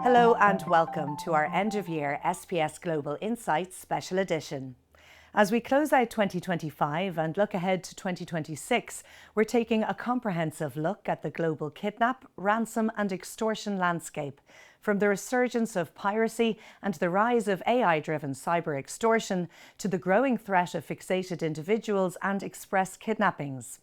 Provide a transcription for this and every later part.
Hello and welcome to our end-of-year SPS Global Insights Special Edition. As we close out 2025 and look ahead to 2026, we're taking a comprehensive look at the global kidnap, ransom and extortion landscape, from the resurgence of piracy and the rise of AI-driven cyber extortion to the growing threat of fixated individuals and express kidnappings.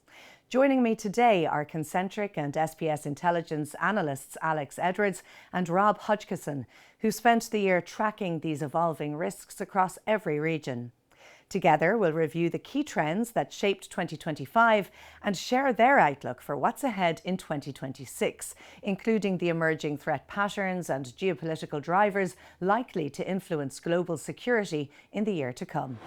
Joining me today are Concentric and SPS Intelligence analysts Alex Edwards and Rob Hodgkinson, who spent the year tracking these evolving risks across every region. Together, we'll review the key trends that shaped 2025 and share their outlook for what's ahead in 2026, including the emerging threat patterns and geopolitical drivers likely to influence global security in the year to come.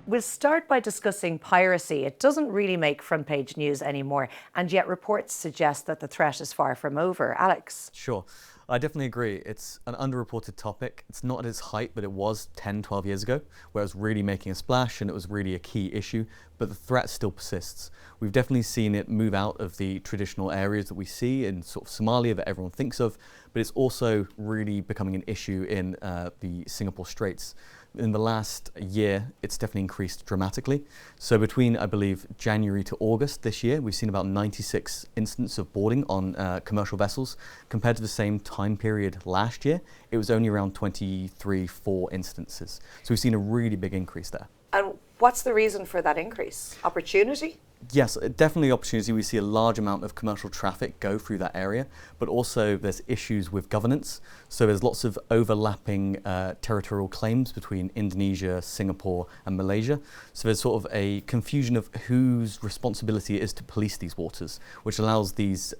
We'll start by discussing piracy. It doesn't really make front-page news anymore, and yet reports suggest that the threat is far from over. Alex? Sure. I definitely agree. It's an underreported topic. It's not at its height, but it was 10, 12 years ago, where it was really making a splash and it was really a key issue, but the threat still persists. We've definitely seen it move out of the traditional areas that we see in sort of Somalia that everyone thinks of, but it's also really becoming an issue in the Singapore Straits. In the last year, it's definitely increased dramatically. So between, I believe, January to August this year, we've seen about 96 incidents of boarding on commercial vessels. Compared to the same time period last year, it was only around 4 instances. So we've seen a really big increase there. And what's the reason for that increase? Opportunity? Yes, definitely opportunity. We see a large amount of commercial traffic go through that area, but also there's issues with governance. So there's lots of overlapping territorial claims between Indonesia, Singapore and Malaysia. So there's sort of a confusion of whose responsibility it is to police these waters, which allows these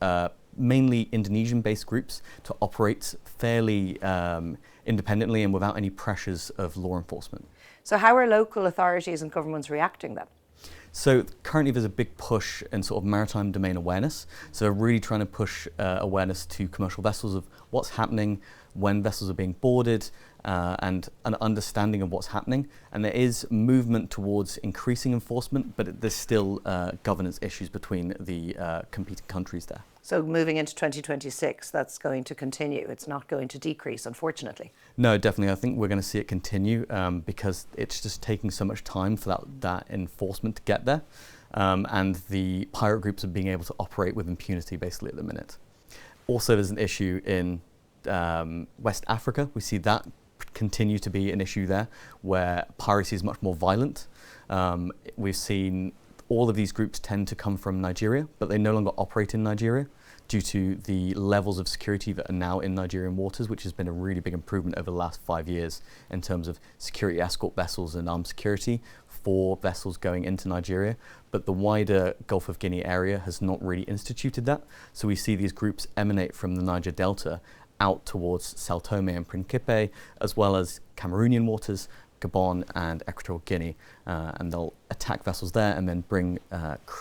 mainly Indonesian-based groups to operate fairly independently and without any pressures of law enforcement. So how are local authorities and governments reacting then? So currently there's a big push in sort of maritime domain awareness. So really trying to push awareness to commercial vessels of what's happening, when vessels are being boarded, and an understanding of what's happening. And there is movement towards increasing enforcement, but there's still governance issues between the competing countries there. So moving into 2026, that's going to continue. It's not going to decrease, unfortunately. No, definitely. I think we're going to see it continue because it's just taking so much time for that enforcement to get there. And the pirate groups are being able to operate with impunity basically at the minute. Also, there's an issue in West Africa. We see that continue to be an issue there where piracy is much more violent. We've seen all of these groups tend to come from Nigeria, but they no longer operate in Nigeria due to the levels of security that are now in Nigerian waters, which has been a really big improvement over the last 5 years in terms of security escort vessels and armed security for vessels going into Nigeria. But the wider Gulf of Guinea area has not really instituted that. So we see these groups emanate from the Niger Delta out towards Sao Tome and Principe, as well as Cameroonian waters, Gabon and Equatorial Guinea, and they'll attack vessels there and then bring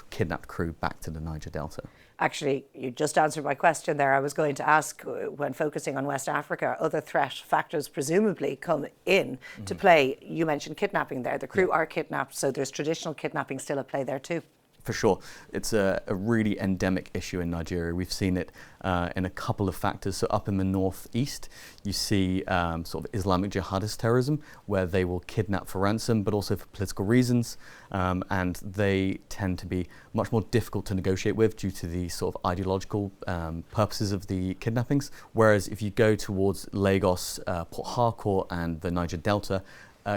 kidnapped crew back to the Niger Delta. Actually, you just answered my question there. I was going to ask, when focusing on West Africa, other threat factors presumably come in to play. You mentioned kidnapping there. The crew are kidnapped, so there's traditional kidnapping still at play there too. For sure. It's a really endemic issue in Nigeria. We've seen it in a couple of factors. So up in the northeast, you see sort of Islamic jihadist terrorism, where they will kidnap for ransom, but also for political reasons. And they tend to be much more difficult to negotiate with due to the sort of ideological purposes of the kidnappings. Whereas if you go towards Lagos, Port Harcourt and the Niger Delta,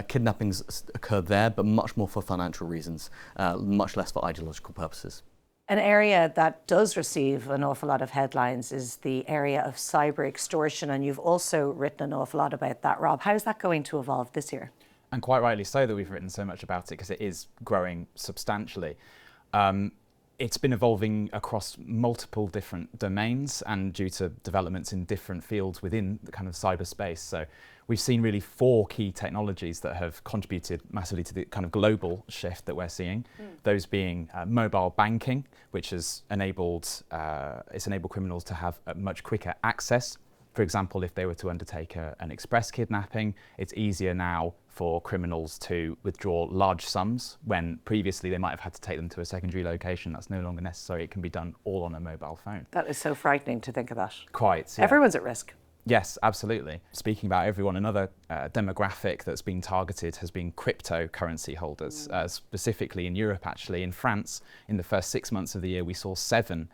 kidnappings occur there, but much more for financial reasons, much less for ideological purposes. An area that does receive an awful lot of headlines is the area of cyber extortion, and you've also written an awful lot about that. Rob, how's that going to evolve this year? And quite rightly so that we've written so much about it, because it is growing substantially. It's been evolving across multiple different domains and due to developments in different fields within the kind of cyberspace. So we've seen really 4 key technologies that have contributed massively to the kind of global shift that we're seeing. Those being mobile banking, which has enabled criminals to have a much quicker access For example, if they were to undertake an express kidnapping, it's easier now for criminals to withdraw large sums when previously they might have had to take them to a secondary location. That's no longer necessary. It can be done all on a mobile phone. That is so frightening to think of that. Quite. Yeah. Everyone's at risk. Yes, absolutely. Speaking about everyone, another demographic that's been targeted has been cryptocurrency holders, specifically in Europe, actually. In France, in the first 6 months of the year, we saw 7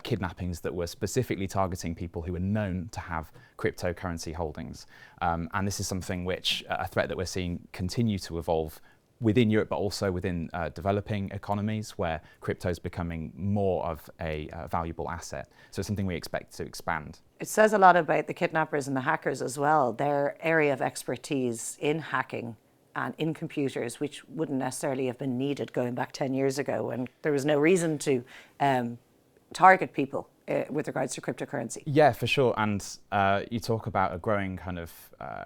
kidnappings that were specifically targeting people who were known to have cryptocurrency holdings. And this is something which, a threat that we're seeing continue to evolve within Europe, but also within developing economies where crypto is becoming more of a valuable asset. So it's something we expect to expand. It says a lot about the kidnappers and the hackers as well, their area of expertise in hacking and in computers, which wouldn't necessarily have been needed going back 10 years ago when there was no reason to target people with regards to cryptocurrency. Yeah, for sure. And you talk about a growing kind of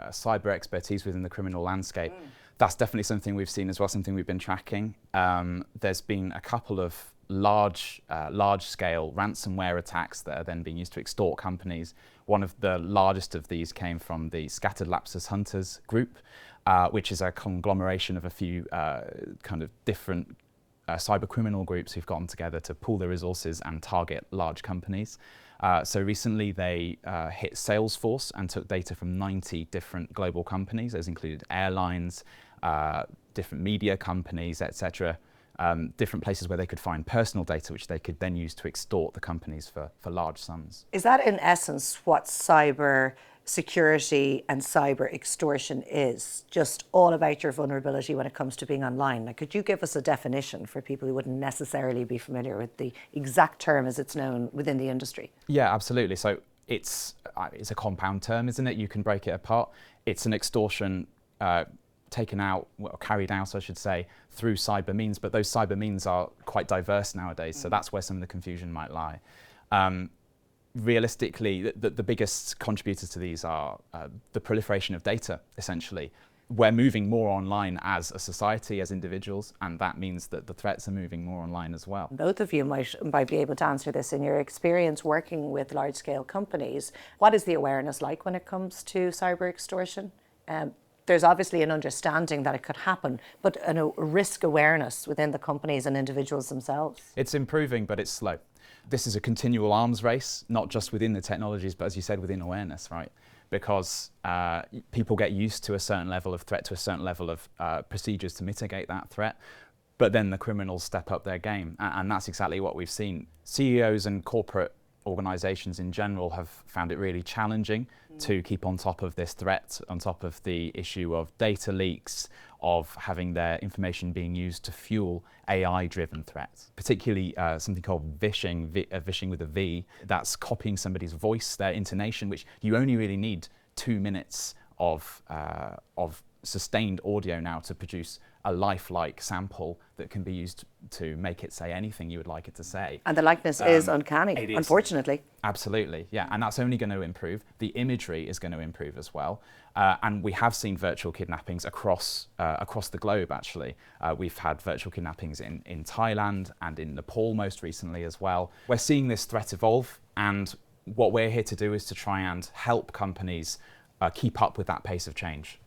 cyber expertise within the criminal landscape. That's definitely something we've seen as well, something we've been tracking. There's been a couple of large-scale ransomware attacks that are then being used to extort companies. One of the largest of these came from the Scattered Lapsus Hunters group, which is a conglomeration of a few kind of different cyber criminal groups who've gotten together to pool their resources and target large companies. So recently they hit Salesforce and took data from 90 different global companies. Those included airlines, different media companies, etc. Different places where they could find personal data, which they could then use to extort the companies for large sums. Is that in essence what cyber security and cyber extortion is? Just all about your vulnerability when it comes to being online? Like, could you give us a definition for people who wouldn't necessarily be familiar with the exact term as it's known within the industry? Yeah, absolutely. So it's a compound term, isn't it? You can break it apart. It's an extortion taken out, or carried out, I should say, through cyber means, but those cyber means are quite diverse nowadays, so that's where some of the confusion might lie. Realistically, the biggest contributors to these are the proliferation of data, essentially. We're moving more online as a society, as individuals, and that means that the threats are moving more online as well. Both of you might be able to answer this. In your experience working with large-scale companies, what is the awareness like when it comes to cyber extortion? There's obviously an understanding that it could happen, but a risk awareness within the companies and individuals themselves. It's improving, but it's slow. This is a continual arms race, not just within the technologies, but as you said, within awareness, right? Because people get used to a certain level of threat, to a certain level of procedures to mitigate that threat, but then the criminals step up their game, and that's exactly what we've seen. CEOs and corporate organizations in general have found it really challenging to keep on top of this threat, on top of the issue of data leaks, of having their information being used to fuel AI-driven threats, particularly something called vishing, vishing with a V, that's copying somebody's voice, their intonation, which you only really need 2 minutes of sustained audio now to produce a lifelike sample that can be used to make it say anything you would like it to say. And the likeness is uncanny, unfortunately. Absolutely, yeah, and that's only going to improve. The imagery is going to improve as well. And we have seen virtual kidnappings across the globe, actually. We've had virtual kidnappings in Thailand and in Nepal most recently as well. We're seeing this threat evolve, and what we're here to do is to try and help companies keep up with that pace of change.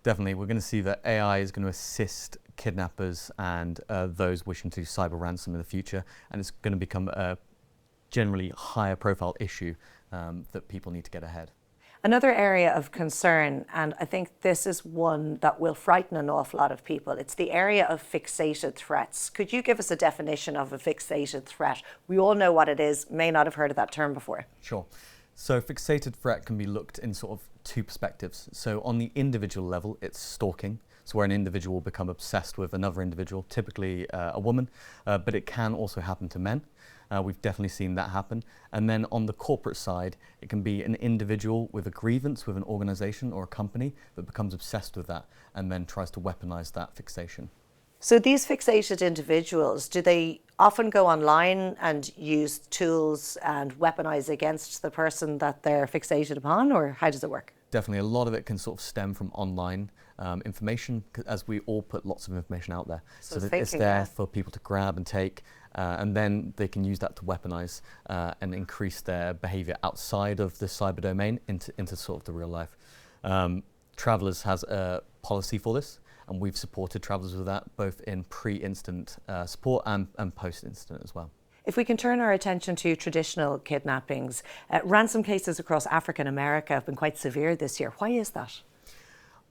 Definitely, we're going to see that AI is going to assist kidnappers and those wishing to do cyber ransom in the future, and it's going to become a generally higher profile issue that people need to get ahead. Another area of concern, and I think this is one that will frighten an awful lot of people, it's the area of fixated threats. Could you give us a definition of a fixated threat? We all know what it is, may not have heard of that term before. Sure. So fixated threat can be looked in sort of 2 perspectives. So on the individual level, it's stalking. So where an individual will become obsessed with another individual, typically a woman, but it can also happen to men. We've definitely seen that happen. And then on the corporate side, it can be an individual with a grievance with an organization or a company that becomes obsessed with that and then tries to weaponize that fixation. So these fixated individuals, do they often go online and use tools and weaponize against the person that they're fixated upon, or how does it work? Definitely, a lot of it can sort of stem from online. information, as we all put lots of information out there. So that it's there for people to grab and take, and then they can use that to weaponize and increase their behavior outside of the cyber domain into sort of the real life. Travelers has a policy for this, and we've supported travelers with that, both in pre-incident support and post-incident as well. If we can turn our attention to traditional kidnappings, ransom cases across Africa and America have been quite severe this year. Why is that?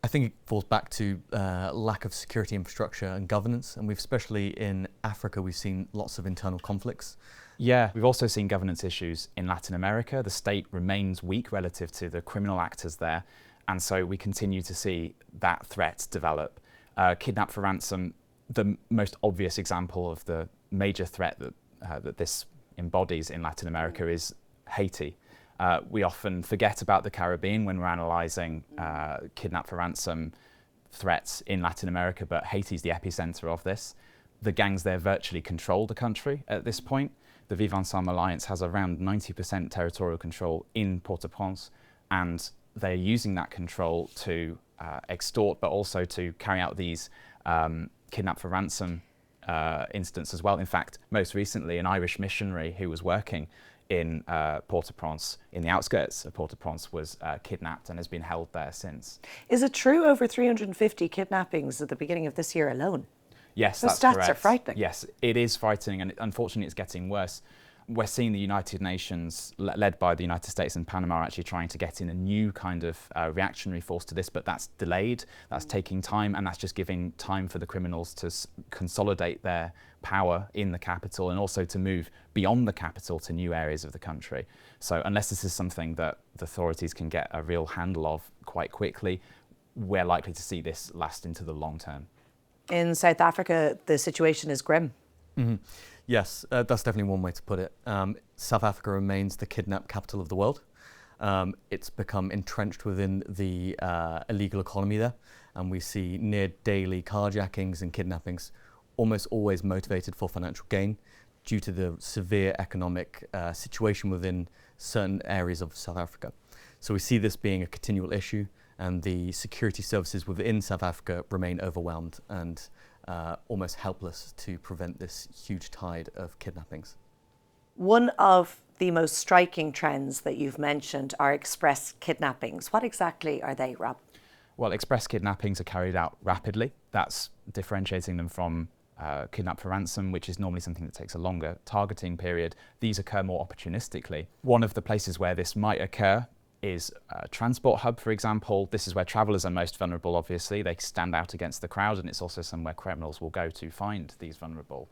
I think it falls back to lack of security infrastructure and governance, and especially in Africa, we've seen lots of internal conflicts. Yeah, we've also seen governance issues in Latin America. The state remains weak relative to the criminal actors there, and so we continue to see that threat develop. Kidnap for ransom, the most obvious example of the major threat that this embodies in Latin America is Haiti. We often forget about the Caribbean when we're analysing kidnap for ransom threats in Latin America, but Haiti's the epicenter of this. The gangs there virtually control the country at this point. The Vivre Ensemble Alliance has around 90% territorial control in Port-au-Prince, and they're using that control to extort, but also to carry out these kidnap for ransom incidents as well. In fact, most recently, an Irish missionary who was working in Port-au-Prince, in the outskirts of Port-au-Prince, was kidnapped and has been held there since. Is it true over 350 kidnappings at the beginning of this year alone? Yes, Those that's stats correct. are frightening. Yes, it is frightening, and unfortunately it's getting worse. We're seeing the United Nations, led by the United States and Panama, actually trying to get in a new kind of reactionary force to this, but that's delayed, that's taking time, and that's just giving time for the criminals to consolidate their power in the capital and also to move beyond the capital to new areas of the country. So unless this is something that the authorities can get a real handle of quite quickly, we're likely to see this last into the long term. In South Africa, the situation is grim. Mm-hmm. Yes, that's definitely one way to put it. South Africa remains the kidnap capital of the world. It's become entrenched within the illegal economy there, and we see near daily carjackings and kidnappings, almost always motivated for financial gain due to the severe economic situation within certain areas of South Africa. So we see this being a continual issue, and the security services within South Africa remain overwhelmed and almost helpless to prevent this huge tide of kidnappings. One of the most striking trends that you've mentioned are express kidnappings. What exactly are they, Rob? Well, express kidnappings are carried out rapidly. That's differentiating them from kidnap for ransom, which is normally something that takes a longer targeting period. These occur more opportunistically. One of the places where this might occur is a transport hub, for example. This is where travellers are most vulnerable, obviously. They stand out against the crowd, and it's also somewhere criminals will go to find these vulnerable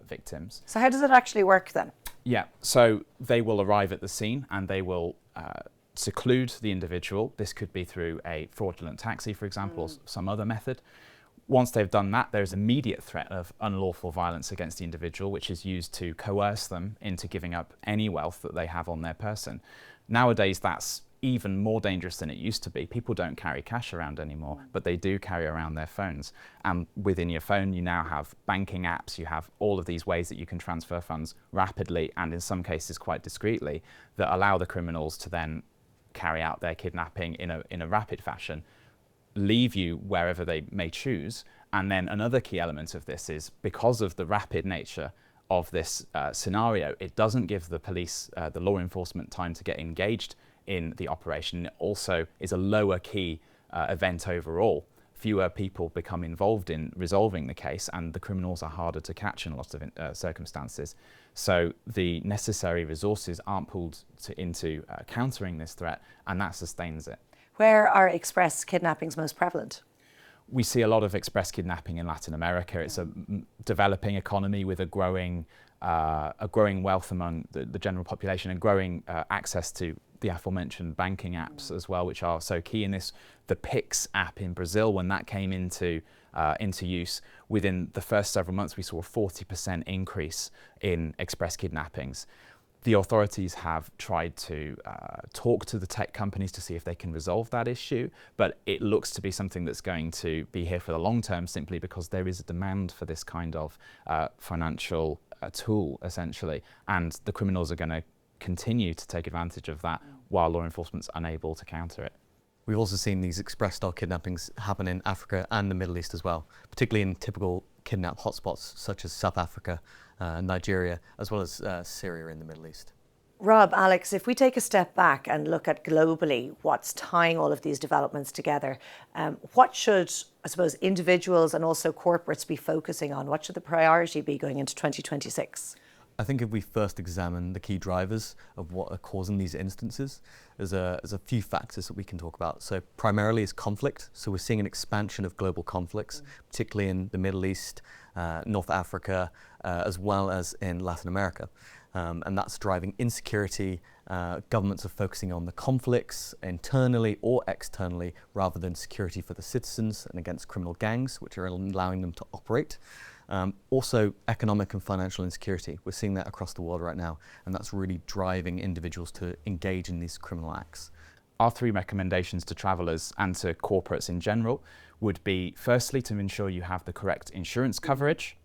victims. So how does it actually work then? Yeah, so they will arrive at the scene and they will seclude the individual. This could be through a fraudulent taxi, for example, or some other method. Once they've done that, there's immediate threat of unlawful violence against the individual, which is used to coerce them into giving up any wealth that they have on their person. Nowadays, that's even more dangerous than it used to be. People don't carry cash around anymore, but they do carry around their phones. And within your phone, you now have banking apps, you have all of these ways that you can transfer funds rapidly and in some cases quite discreetly that allow the criminals to then carry out their kidnapping in a rapid fashion, leave you wherever they may choose. And then another key element of this is because of the rapid nature of this scenario, it doesn't give the police, the law enforcement, time to get engaged in the operation. It also is a lower key event overall. Fewer people become involved in resolving the case, and the criminals are harder to catch in a lot of circumstances. So the necessary resources aren't pulled into countering this threat, and that sustains it. Where are express kidnappings most prevalent? We see a lot of express kidnapping in Latin America. It's a developing economy with a growing wealth among the general population and growing access to the aforementioned banking apps as well, which are so key in this. The Pix app in Brazil, when that came into use, within the first several months, we saw a 40% increase in express kidnappings. The authorities have tried to talk to the tech companies to see if they can resolve that issue, but it looks to be something that's going to be here for the long term simply because there is a demand for this kind of financial tool, essentially, and the criminals are going to continue to take advantage of that while law enforcement's unable to counter it. We've also seen these express-style kidnappings happen in Africa and the Middle East as well, particularly in typical kidnap hotspots such as South Africa, Nigeria, as well as Syria in the Middle East. Rob, Alex, if we take a step back and look at globally what's tying all of these developments together, what should, I suppose, individuals and also corporates be focusing on? What should the priority be going into 2026? I think if we first examine the key drivers of what are causing these instances, there's a few factors that we can talk about. So primarily is conflict. So we're seeing an expansion of global conflicts, particularly in the Middle East, North Africa, as well as in Latin America. And that's driving insecurity. Governments are focusing on the conflicts internally or externally rather than security for the citizens and against criminal gangs, which are allowing them to operate. Also, economic and financial insecurity. We're seeing that across the world right now, and that's really driving individuals to engage in these criminal acts. Our 3 recommendations to travellers and to corporates in general would be, firstly, to ensure you have the correct insurance coverage.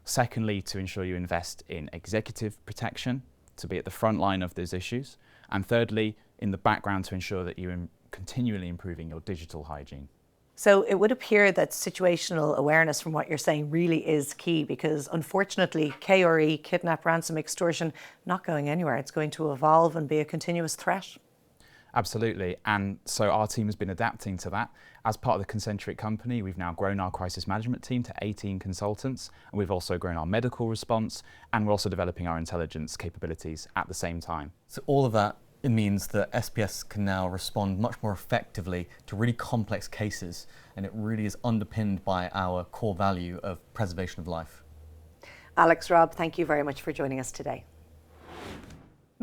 Secondly, to ensure you invest in executive protection, to be at the front line of those issues. And thirdly, in the background, to ensure that you're continually improving your digital hygiene. So it would appear that situational awareness, from what you're saying, really is key, because unfortunately KRE, kidnap, ransom, extortion, not going anywhere. It's going to evolve and be a continuous threat. Absolutely, and so our team has been adapting to that. As part of the Concentric company, we've now grown our crisis management team to 18 consultants, and we've also grown our medical response, and we're also developing our intelligence capabilities at the same time. So all of that, it means that SPS can now respond much more effectively to really complex cases, and it really is underpinned by our core value of preservation of life. Alex, Rob, thank you very much for joining us today.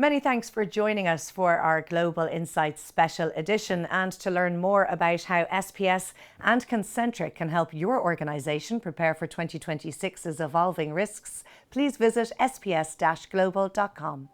Many thanks for joining us for our Global Insights Special edition. And to learn more about how SPS and Concentric can help your organisation prepare for 2026's evolving risks, please visit sps-global.com.